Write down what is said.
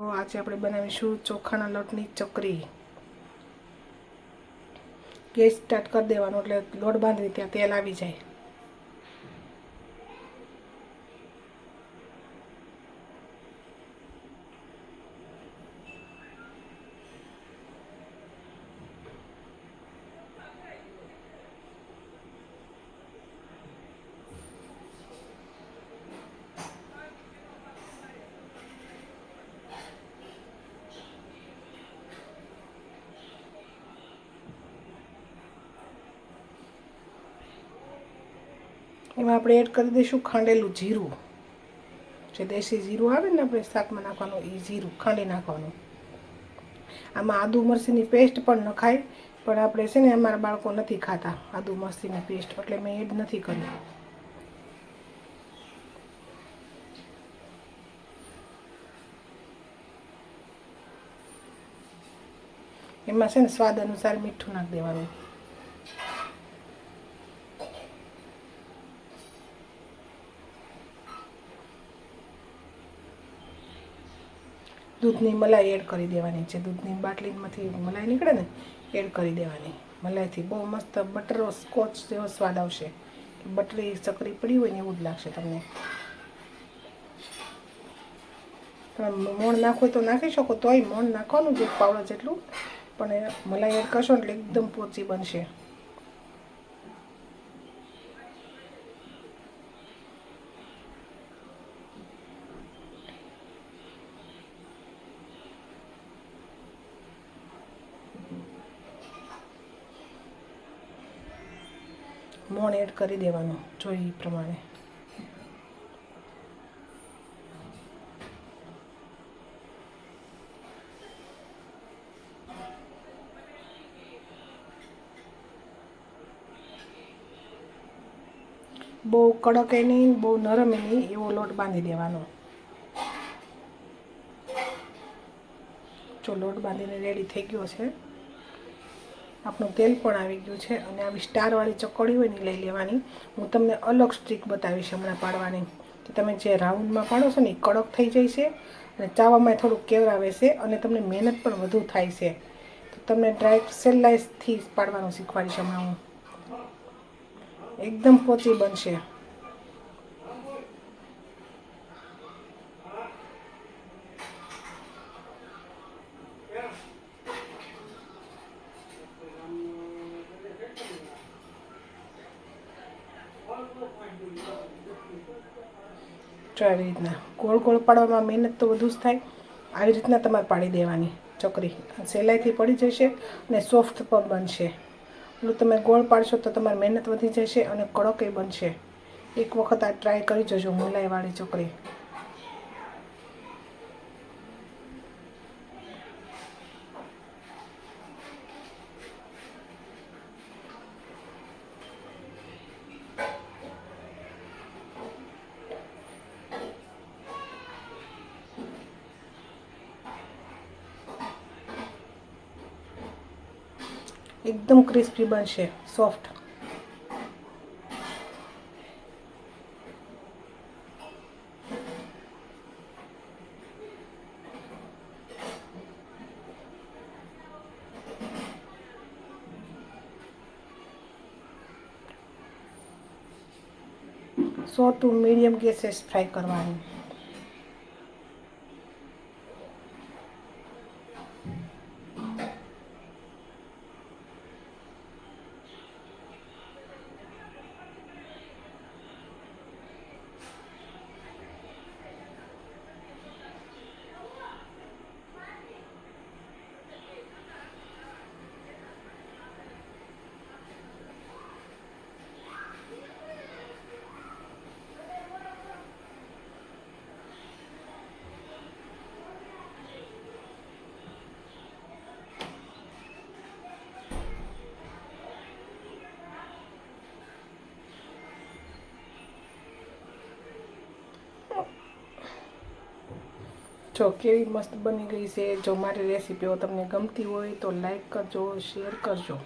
તો આજે આપણે બનાવીશું ચોખાના લોટની ચકરી. ગેસ સ્ટાર્ટ કરી દેવાનો એટલે લોટ બાંધી ત્યાં તેલ આવી જાય. એમાં આપણે એડ કરી દઈશું ખાંડેલું જીરું. જે દેશી જીરું આવે ને આપણે શાકમાં નાખવાનું, એ જીરું ખાંડી નાખવાનું. આમાં આદુ મરચીની પેસ્ટ પણ નખાય, પણ આપણે છે ને અમારા બાળકો નથી ખાતા આદુ મરચીની પેસ્ટ, એટલે મેં એડ નથી કરી. એમાં છે ને સ્વાદ અનુસાર મીઠું નાખી દેવાનું. દૂધની મલાઈ એડ કરી દેવાની છે. દૂધની બાટલીમાંથી મલાઈ નીકળે ને, એડ કરી દેવાની. મલાઈથી બહુ મસ્ત બટર સ્કોચ જેવો સ્વાદ આવશે. બટરી ચકરી પડી હોય ને એવું જ લાગશે તમને. તમે મોણ નાખો તો નાખી શકો, તોય મોણ નાખવાનું છે પાવડર જેટલું, પણ મલાઈ એડ કરશો એટલે એકદમ પોચી બનશે. મોણ એડ કરી દેવાનું જોઈએ એ પ્રમાણે. બહુ કડક એ નહીં, બહુ નરમ એ નહીં, એવો લોટ બાંધી દેવાનો. જો લોટ બાંધીને રેડી થઈ ગયો છે. આપણું તેલ પણ આવી ગયું છે. અને આવી સ્ટારવાળી ચકડી હોય ને લઈ લેવાની. હું તમને અલગ સ્ટ્રીક બતાવીશ હમણાં પાડવાની. કે તમે જે રાઉન્ડમાં પાડો છો ને એ કડક થઈ જાય છે અને ચાવામાં થોડુંક કેવરાવે છે અને તમને મહેનત પણ વધુ થાય છે. તો તમને ડ્રાય સેલાઈસથી પાડવાનું શીખવાડીશ હમણાં હું. એકદમ પોચી બનશે. જો આવી રીતના ગોળ ગોળ પાડવામાં મહેનત તો વધુ જ થાય. આવી રીતના તમારે પાડી દેવાની ચકરી. સહેલાઈથી પડી જશે અને સોફ્ટ પણ બનશે. એટલું તમે ગોળ પાડશો તો તમારી મહેનત વધી જશે અને કડક એ બનશે. એક વખત આ ટ્રાય કરી જજો મલાઈવાળી ચકરી. એકદમ ક્રિસ્પી બનશે, સોફ્ટ. સો ટુ મીડિયમ ગેસે ફ્રાય કરવાની. જો કેવી મસ્ત બની ગઈ છે. જો મારી રેસીપીઓ તમને ગમતી હોય તો લાઈક કરજો, શેર કરજો.